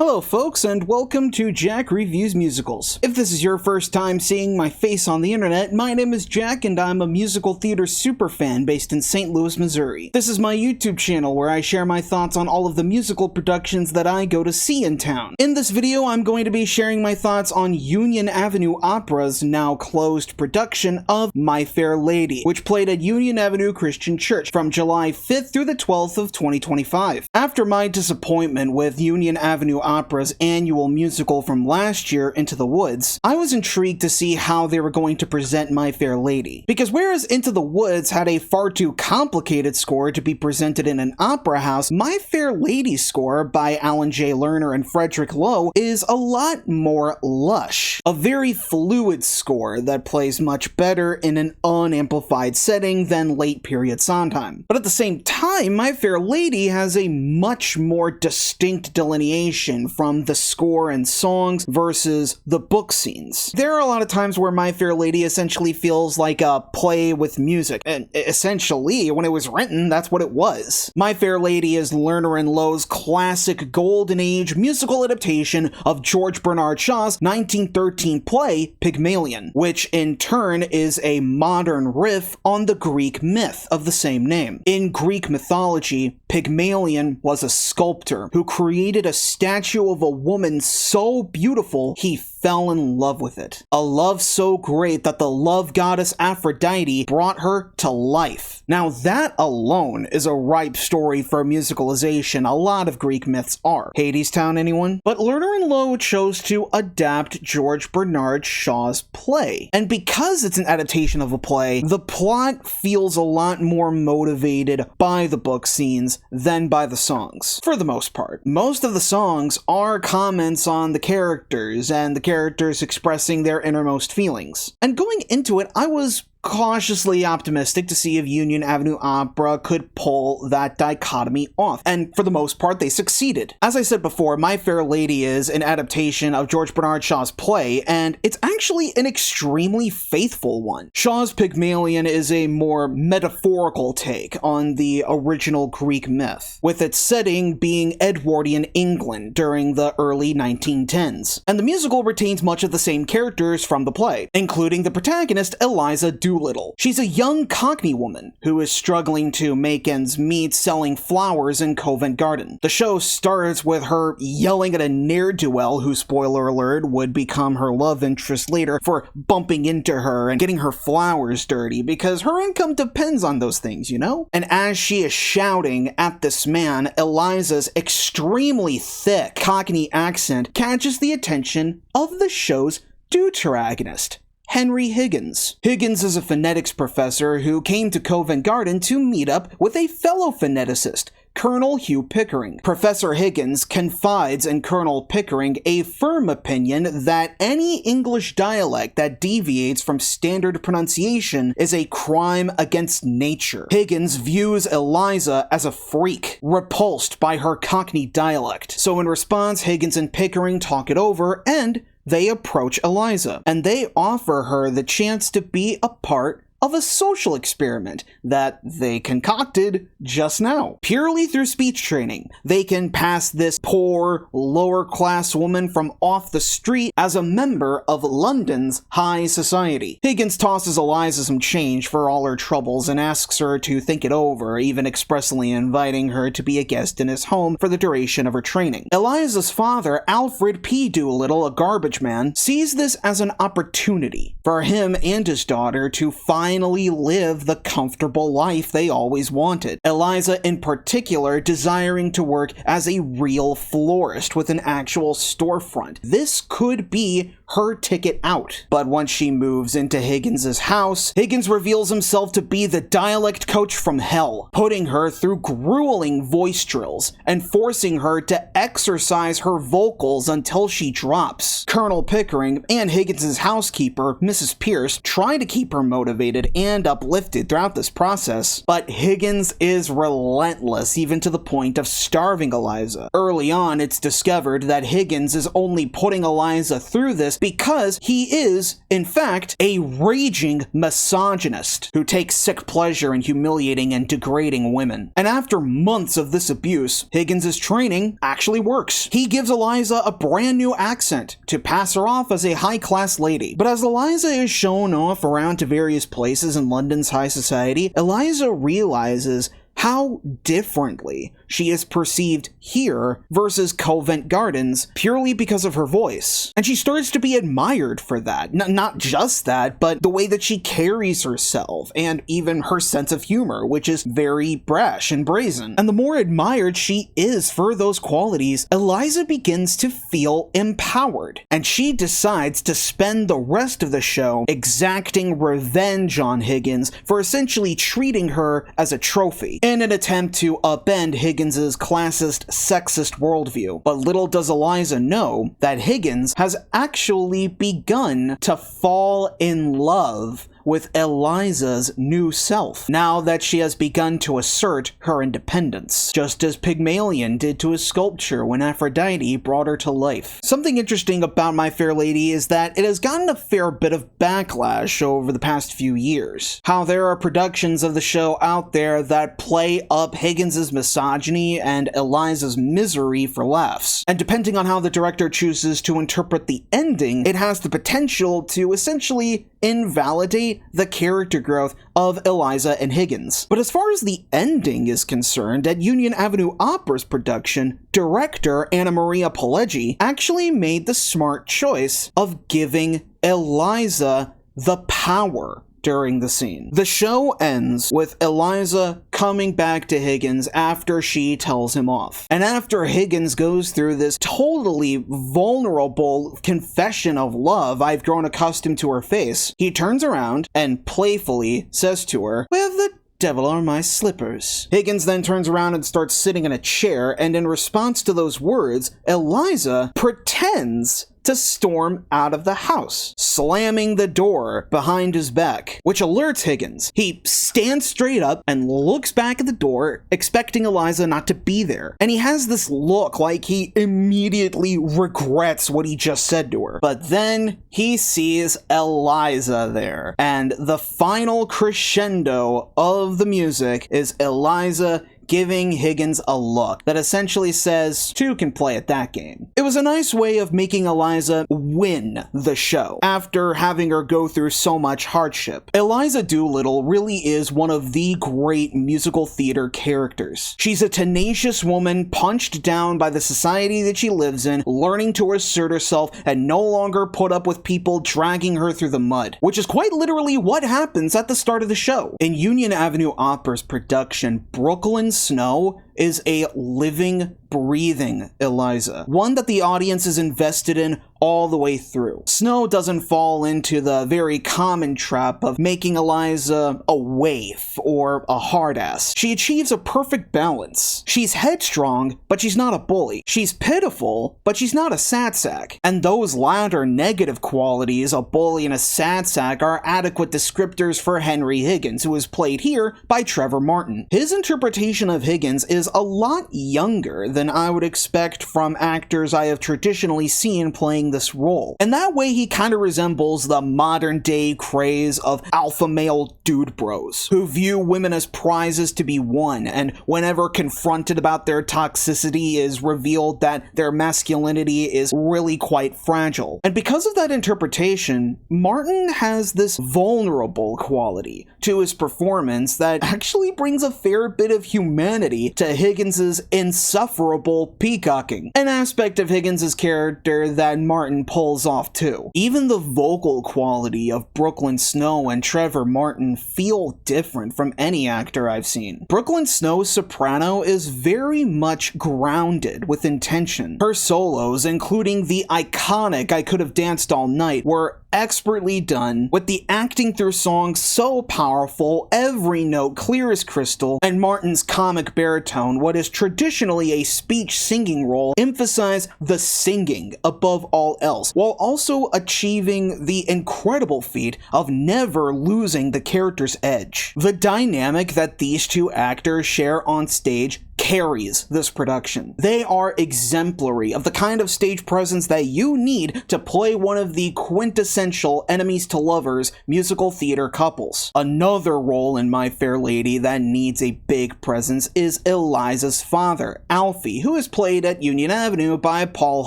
Hello folks, and welcome to Jack Reviews Musicals. If this is your first time seeing my face on the internet, my name is Jack and I'm a musical theater superfan based in St. Louis, Missouri. This is my YouTube channel where I share my thoughts on all of the musical productions that I go to see in town. In this video, I'm going to be sharing my thoughts on Union Avenue Opera's now closed production of My Fair Lady, which played at Union Avenue Christian Church from July 5th through the 12th of 2025. After my disappointment with Union Avenue Opera's annual musical from last year, Into the Woods, I was intrigued to see how they were going to present My Fair Lady. Because whereas Into the Woods had a far too complicated score to be presented in an opera house, My Fair Lady score by Alan J. Lerner and Frederick Loewe is a lot more lush. A very fluid score that plays much better in an unamplified setting than late period Sondheim. But at the same time, My Fair Lady has a much more distinct delineation from the score and songs versus the book scenes. There are a lot of times where My Fair Lady essentially feels like a play with music, and essentially, when it was written, that's what it was. My Fair Lady is Lerner and Loewe's classic Golden Age musical adaptation of George Bernard Shaw's 1913 play Pygmalion, which in turn is a modern riff on the Greek myth of the same name. In Greek mythology, Pygmalion was a sculptor who created a statue of a woman so beautiful he fell in love with it. A love so great that the love goddess Aphrodite brought her to life. Now that alone is a ripe story for musicalization. A lot of Greek myths are. Hadestown, anyone? But Lerner and Loewe chose to adapt George Bernard Shaw's play. And because it's an adaptation of a play, the plot feels a lot more motivated by the book scenes than by the songs, for the most part. Most of the songs are comments on the characters and the characters expressing their innermost feelings. And going into it, I was cautiously optimistic to see if Union Avenue Opera could pull that dichotomy off, and for the most part they succeeded. As I said before, My Fair Lady is an adaptation of George Bernard Shaw's play, and it's actually an extremely faithful one. Shaw's Pygmalion is a more metaphorical take on the original Greek myth, with its setting being Edwardian England during the early 1910s. And the musical retains much of the same characters from the play, including the protagonist Eliza Doolittle. She's a young Cockney woman who is struggling to make ends meet selling flowers in Covent Garden. The show starts with her yelling at a ne'er-do-well who, spoiler alert, would become her love interest later for bumping into her and getting her flowers dirty because her income depends on those things, you know? And as she is shouting at this man, Eliza's extremely thick Cockney accent catches the attention of the show's deuteragonist, Henry Higgins. Higgins is a phonetics professor who came to Covent Garden to meet up with a fellow phoneticist, Colonel Hugh Pickering. Professor Higgins confides in Colonel Pickering a firm opinion that any English dialect that deviates from standard pronunciation is a crime against nature. Higgins views Eliza as a freak, repulsed by her Cockney dialect. So in response, Higgins and Pickering talk it over and they approach Eliza, and they offer her the chance to be a part of a social experiment that they concocted just now. Purely through speech training, they can pass this poor, lower-class woman from off the street as a member of London's high society. Higgins tosses Eliza some change for all her troubles and asks her to think it over, even expressly inviting her to be a guest in his home for the duration of her training. Eliza's father, Alfred P. Doolittle, a garbage man, sees this as an opportunity for him and his daughter to finally live the comfortable life they always wanted. Eliza, in particular, desiring to work as a real florist with an actual storefront. This could be her ticket out. But once she moves into Higgins's house, Higgins reveals himself to be the dialect coach from hell, putting her through grueling voice drills and forcing her to exercise her vocals until she drops. Colonel Pickering and Higgins's housekeeper, Mrs. Pierce, try to keep her motivated and uplifted throughout this process, but Higgins is relentless, even to the point of starving Eliza. Early on, it's discovered that Higgins is only putting Eliza through this because he is, in fact, a raging misogynist who takes sick pleasure in humiliating and degrading women. And after months of this abuse, Higgins' training actually works. He gives Eliza a brand new accent to pass her off as a high-class lady. But as Eliza is shown off around to various places in London's high society, Eliza realizes how differently she is perceived here versus Covent Gardens purely because of her voice. And she starts to be admired for that. Not just that, but the way that she carries herself and even her sense of humor, which is very brash and brazen. And the more admired she is for those qualities, Eliza begins to feel empowered. And she decides to spend the rest of the show exacting revenge on Higgins for essentially treating her as a trophy, in an attempt to upend Higgins' classist, sexist worldview. But little does Eliza know that Higgins has actually begun to fall in love with Eliza's new self, now that she has begun to assert her independence, just as Pygmalion did to his sculpture when Aphrodite brought her to life. Something interesting about My Fair Lady is that it has gotten a fair bit of backlash over the past few years. How there are productions of the show out there that play up Higgins' misogyny and Eliza's misery for laughs. And depending on how the director chooses to interpret the ending, it has the potential to essentially invalidate the character growth of Eliza and Higgins. But as far as the ending is concerned, at Union Avenue Opera's production, director Anna Maria Pileggi actually made the smart choice of giving Eliza the power during the scene. The show ends with Eliza coming back to Higgins after she tells him off. And after Higgins goes through this totally vulnerable confession of love, I've grown accustomed to her face, he turns around and playfully says to her, "Where the devil are my slippers?" Higgins then turns around and starts sitting in a chair, and in response to those words, Eliza pretends to storm out of the house, slamming the door behind his back, which alerts Higgins. He stands straight up and looks back at the door, expecting Eliza not to be there. And he has this look like he immediately regrets what he just said to her. But then he sees Eliza there, and the final crescendo of the music is Eliza giving Higgins a look that essentially says, two can play at that game. It was a nice way of making Eliza win the show after having her go through so much hardship. Eliza Doolittle really is one of the great musical theater characters. She's a tenacious woman punched down by the society that she lives in, learning to assert herself and no longer put up with people dragging her through the mud, which is quite literally what happens at the start of the show. In Union Avenue Opera's production, Brooklyn Snow is a living, breathing Eliza, one that the audience is invested in all the way through. Snow doesn't fall into the very common trap of making Eliza a waif or a hard-ass. She achieves a perfect balance. She's headstrong, but she's not a bully. She's pitiful, but she's not a sad sack. And those latter negative qualities, a bully and a sad sack, are adequate descriptors for Henry Higgins, who is played here by Trevor Martin. His interpretation of Higgins is a lot younger than I would expect from actors I have traditionally seen playing this role. And that way he kind of resembles the modern day craze of alpha male dude bros, who view women as prizes to be won, and whenever confronted about their toxicity is revealed that their masculinity is really quite fragile. And because of that interpretation, Martin has this vulnerable quality to his performance that actually brings a fair bit of humanity to Higgins's insufferable peacocking, an aspect of Higgins's character that Martin pulls off too. Even the vocal quality of Brooklyn Snow and Trevor Martin feel different from any actor I've seen. Brooklyn Snow's soprano is very much grounded with intention. Her solos, including the iconic "I Could Have Danced All Night," were expertly done, with the acting through songs so powerful, every note clear as crystal, and Martin's comic baritone, what is traditionally a speech singing role, emphasize the singing above all else, while also achieving the incredible feat of never losing the character's edge. The dynamic that these two actors share on stage carries this production. They are exemplary of the kind of stage presence that you need to play one of the quintessential enemies to lovers musical theater couples. Another role in My Fair Lady that needs a big presence is Eliza's father, Alfie, who is played at Union Avenue by Paul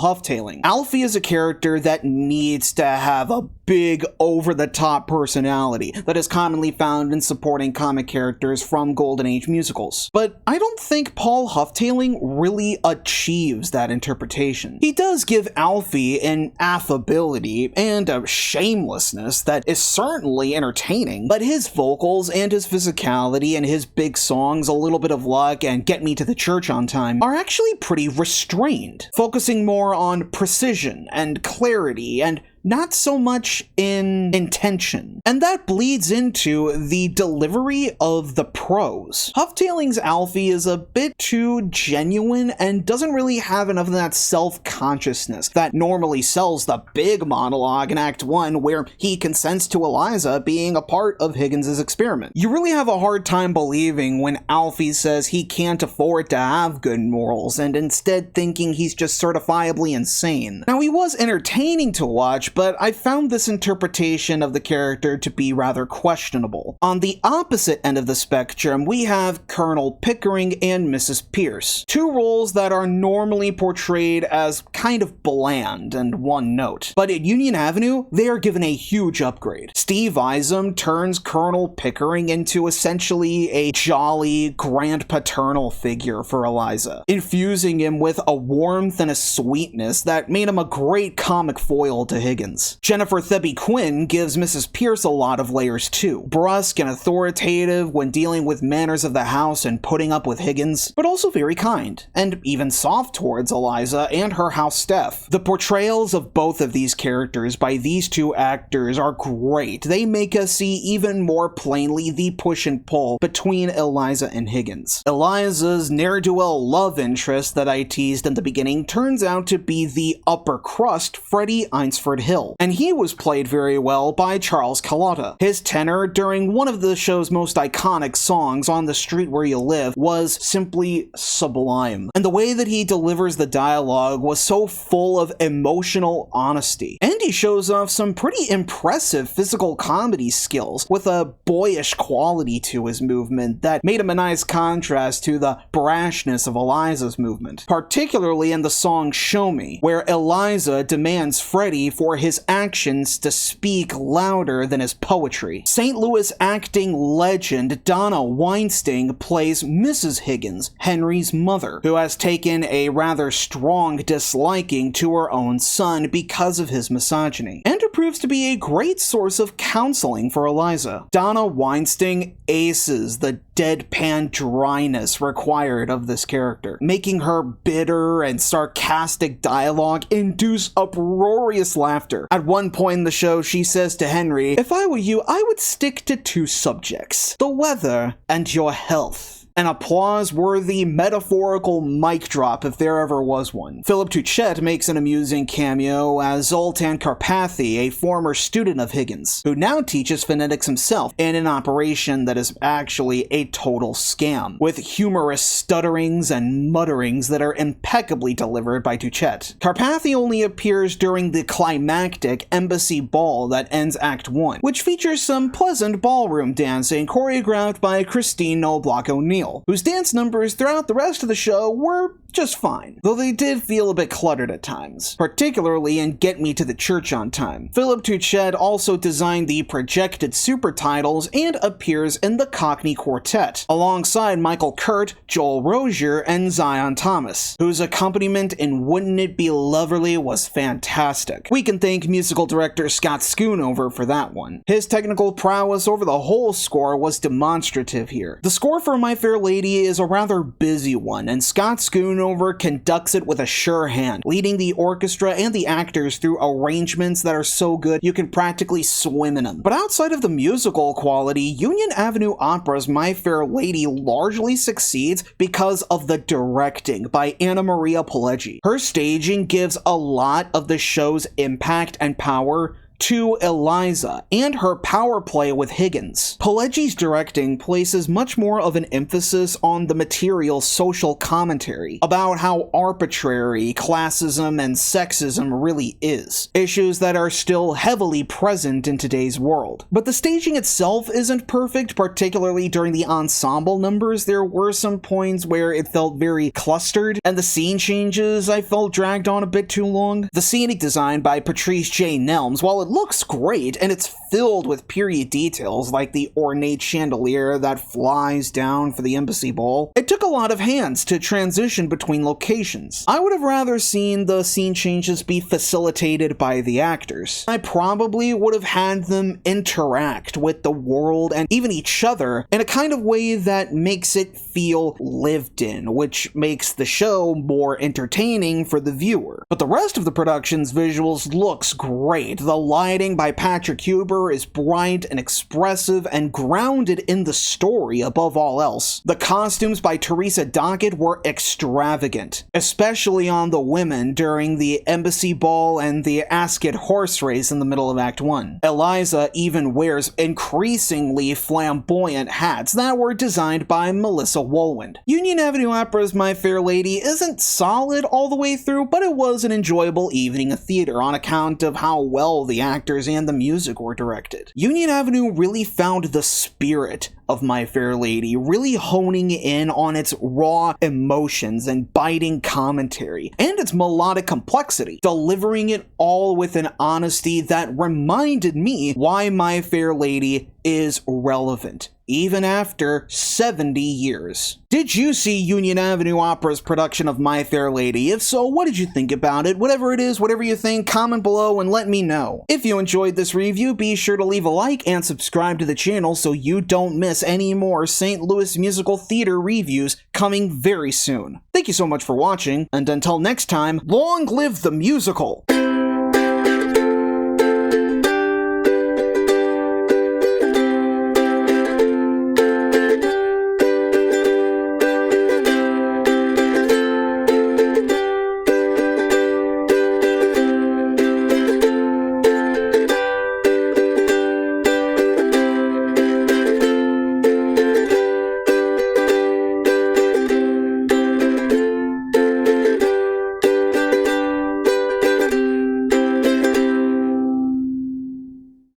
Huftaling. Alfie is a character that needs to have a big, over-the-top personality that is commonly found in supporting comic characters from Golden Age musicals. But I don't think Paul Huftaling really achieves that interpretation. He does give Alfie an affability and a shamelessness that is certainly entertaining, but his vocals and his physicality and his big songs, A Little Bit of Luck and Get Me to the Church on Time, are actually pretty restrained, focusing more on precision and clarity and not so much in intention. And that bleeds into the delivery of the prose. Huftaling's Alfie is a bit too genuine and doesn't really have enough of that self-consciousness that normally sells the big monologue in Act 1 where he consents to Eliza being a part of Higgins' experiment. You really have a hard time believing when Alfie says he can't afford to have good morals and instead thinking he's just certifiably insane. Now, he was entertaining to watch, but I found this interpretation of the character to be rather questionable. On the opposite end of the spectrum, we have Colonel Pickering and Mrs. Pierce, two roles that are normally portrayed as kind of bland and one note. But at Union Avenue, they are given a huge upgrade. Steve Isom turns Colonel Pickering into essentially a jolly, grand-paternal figure for Eliza, infusing him with a warmth and a sweetness that made him a great comic foil to Higgins. Jennifer Thebby Quinn gives Mrs. Pierce a lot of layers too. Brusque and authoritative when dealing with manners of the house and putting up with Higgins, but also very kind, and even soft towards Eliza and her house staff. The portrayals of both of these characters by these two actors are great. They make us see even more plainly the push and pull between Eliza and Higgins. Eliza's ne'er-do-well love interest that I teased in the beginning turns out to be the upper crust Freddie Einsford Hill, and he was played very well by Charles Carlotta. His tenor during one of the show's most iconic songs, On the Street Where You Live, was simply sublime, and the way that he delivers the dialogue was so full of emotional honesty. And he shows off some pretty impressive physical comedy skills with a boyish quality to his movement that made him a nice contrast to the brashness of Eliza's movement, particularly in the song Show Me, where Eliza demands Freddie for his actions to speak louder than his poetry. St. Louis acting legend Donna Weinstein plays Mrs. Higgins, Henry's mother, who has taken a rather strong disliking to her own son because of his misogyny, and who proves to be a great source of counseling for Eliza. Donna Weinstein aces the deadpan dryness required of this character, making her bitter and sarcastic dialogue induce uproarious laughter. At one point in the show, she says to Henry, "If I were you, I would stick to two subjects, the weather and your health." An applause-worthy metaphorical mic drop if there ever was one. Philip Tuchette makes an amusing cameo as Zoltan Karpathy, a former student of Higgins, who now teaches phonetics himself in an operation that is actually a total scam, with humorous stutterings and mutterings that are impeccably delivered by Tuchette. Karpathy only appears during the climactic embassy ball that ends Act 1, which features some pleasant ballroom dancing choreographed by Christine Noblock O'Neill, whose dance numbers throughout the rest of the show were just fine, though they did feel a bit cluttered at times, particularly in Get Me to the Church on Time. Philip Tuchette also designed the projected super titles and appears in the Cockney Quartet, alongside Michael Kurt, Joel Rozier, and Zion Thomas, whose accompaniment in Wouldn't It Be Loverly was fantastic. We can thank musical director Scott Schoonover for that one. His technical prowess over the whole score was demonstrative here. The score for My Fair Lady is a rather busy one, and Scott Schoonover and over conducts it with a sure hand, leading the orchestra and the actors through arrangements that are so good you can practically swim in them. But outside of the musical quality, Union Avenue Opera's My Fair Lady largely succeeds because of the directing by Anna Maria Pileggi. Her staging gives a lot of the show's impact and power to Eliza and her power play with Higgins. Pileggi's directing places much more of an emphasis on the material social commentary about how arbitrary classism and sexism really is, issues that are still heavily present in today's world. But the staging itself isn't perfect, particularly during the ensemble numbers. There were some points where it felt very clustered, and the scene changes I felt dragged on a bit too long. The scenic design by Patrice J. Nelms, while it looks great and it's filled with period details like the ornate chandelier that flies down for the embassy ball, it took a lot of hands to transition between locations. I would have rather seen the scene changes be facilitated by the actors. I probably would have had them interact with the world and even each other in a kind of way that makes it feel lived in, which makes the show more entertaining for the viewer. But the rest of the production's visuals looks great. The lighting by Patrick Huber is bright and expressive and grounded in the story above all else. The costumes by Teresa Dockett were extravagant, especially on the women during the embassy ball and the Ascot horse race in the middle of Act 1. Eliza even wears increasingly flamboyant hats that were designed by Melissa Woolwind. Union Avenue Opera's My Fair Lady isn't solid all the way through, but it was an enjoyable evening of theater on account of how well the actors and the music were directed. Union Avenue really found the spirit of My Fair Lady, really honing in on its raw emotions and biting commentary, and its melodic complexity, delivering it all with an honesty that reminded me why My Fair Lady is relevant, even after 70 years. Did you see Union Avenue Opera's production of My Fair Lady? If so, what did you think about it? Whatever it is, whatever you think, comment below and let me know. If you enjoyed this review, be sure to leave a like and subscribe to the channel so you don't miss any more St. Louis musical theater reviews coming very soon. Thank you so much for watching, and until next time, long live the musical!